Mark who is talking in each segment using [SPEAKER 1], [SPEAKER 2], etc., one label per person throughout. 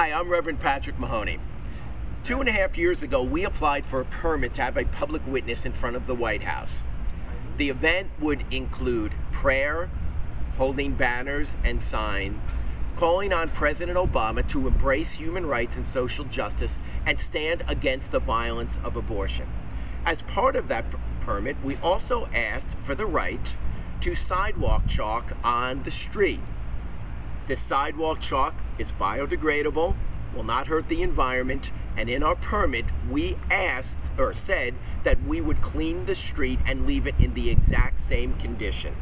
[SPEAKER 1] Hi, I'm Reverend Patrick Mahoney. 2.5 years ago, we applied for a permit to have a public witness in front of the White House. The event would include prayer, holding banners and signs, calling on President Obama to embrace human rights and social justice and stand against the violence of abortion. As part of that permit, we also asked for the right to sidewalk chalk on the street. The sidewalk chalk is biodegradable, will not hurt the environment, and in our permit we asked or said that we would clean the street and leave it in the exact same condition.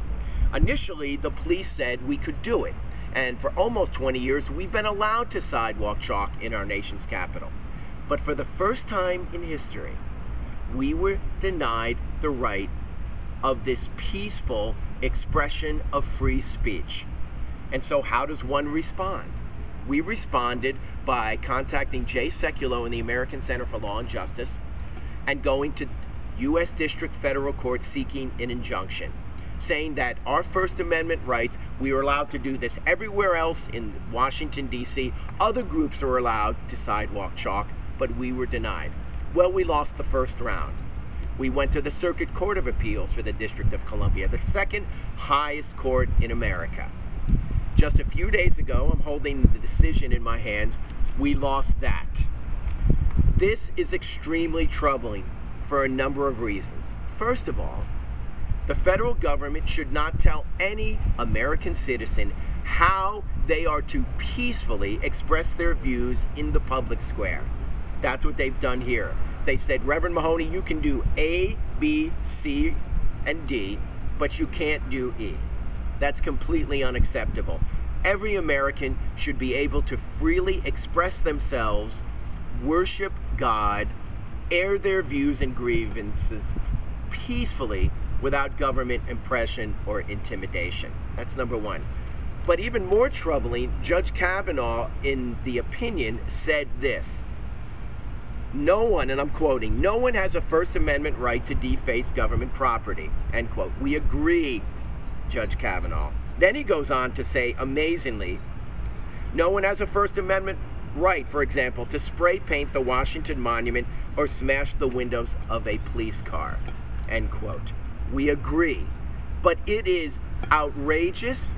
[SPEAKER 1] Initially, the police said we could do it, and for almost 20 years we've been allowed to sidewalk chalk in our nation's capital. But for the first time in history, we were denied the right of this peaceful expression of free speech. And so how does one respond? We responded by contacting Jay Sekulow in the American Center for Law and Justice and going to U.S. District Federal Court seeking an injunction, saying that our First Amendment rights, we were allowed to do this everywhere else in Washington, D.C. Other groups are allowed to sidewalk chalk, but we were denied. Well, we lost the first round. We went to the Circuit Court of Appeals for the District of Columbia, the second highest court in America. Just a few days ago, I'm holding the decision in my hands, we lost that. This is extremely troubling for a number of reasons. First of all, the federal government should not tell any American citizen how they are to peacefully express their views in the public square. That's what they've done here. They said, Reverend Mahoney, you can do A, B, C, and D, but you can't do E. That's completely unacceptable. Every American should be able to freely express themselves, worship God, air their views and grievances peacefully without government oppression or intimidation. That's number one. But even more troubling, Judge Kavanaugh, in the opinion, said this: no one, and I'm quoting, no one has a First Amendment right to deface government property, end quote. We agree, Judge Kavanaugh. Then he goes on to say, amazingly, no one has a First Amendment right, for example, to spray paint the Washington Monument or smash the windows of a police car, end quote. We agree. But it is outrageous,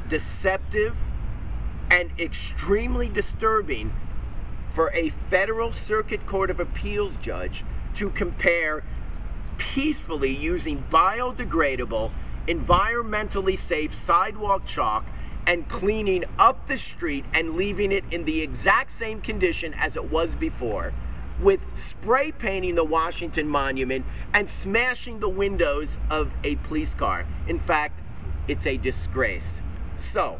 [SPEAKER 1] deceptive, and extremely disturbing for a federal Circuit Court of Appeals judge to compare peacefully using biodegradable, environmentally safe sidewalk chalk and cleaning up the street and leaving it in the exact same condition as it was before, with spray painting the Washington Monument and smashing the windows of a police car. In fact, it's a disgrace. So,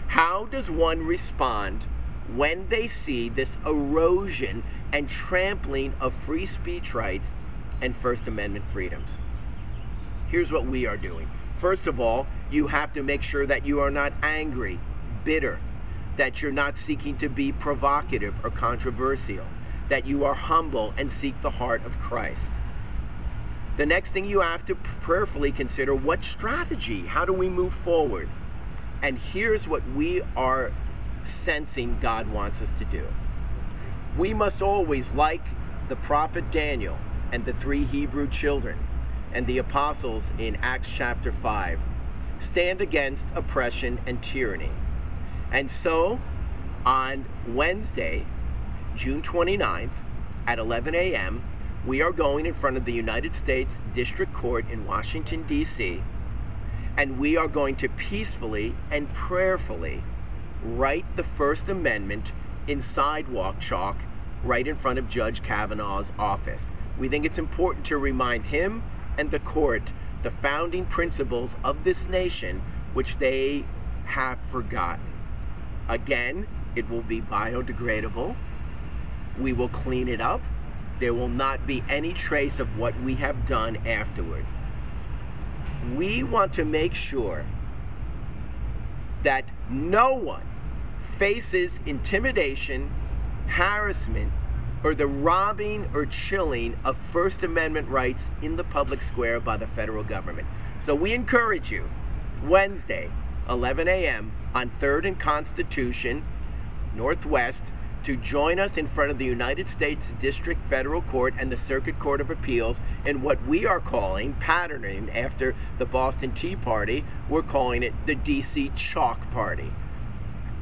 [SPEAKER 1] how does one respond when they see this erosion and trampling of free speech rights and First Amendment freedoms? Here's what we are doing. First of all, you have to make sure that you are not angry, bitter, that you're not seeking to be provocative or controversial, that you are humble and seek the heart of Christ. The next thing you have to prayerfully consider, what strategy? How do we move forward? And here's what we are sensing God wants us to do. We must always, like the prophet Daniel and the 3 Hebrew children and the apostles in Acts chapter 5, stand against oppression and tyranny. And so on Wednesday, June 29th at 11 a.m., we are going in front of the United States District Court in Washington, D.C., and we are going to peacefully and prayerfully write the First Amendment in sidewalk chalk right in front of Judge Kavanaugh's office. We think it's important to remind him and the court the founding principles of this nation, which they have forgotten. Again, it will be biodegradable. We will clean it up. There will not be any trace of what we have done afterwards. We want to make sure that no one faces intimidation, harassment, or the robbing or chilling of First Amendment rights in the public square by the federal government. So we encourage you, Wednesday, 11 a.m. on 3rd and Constitution, Northwest to join us in front of the United States District Federal Court and the Circuit Court of Appeals in what we are calling, patterning after the Boston Tea Party, we're calling it the DC Chalk Party.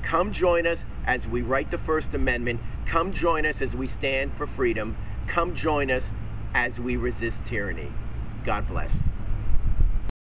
[SPEAKER 1] Come join us as we write the First Amendment. Come join us as we stand for freedom. Come join us as we resist tyranny. God bless.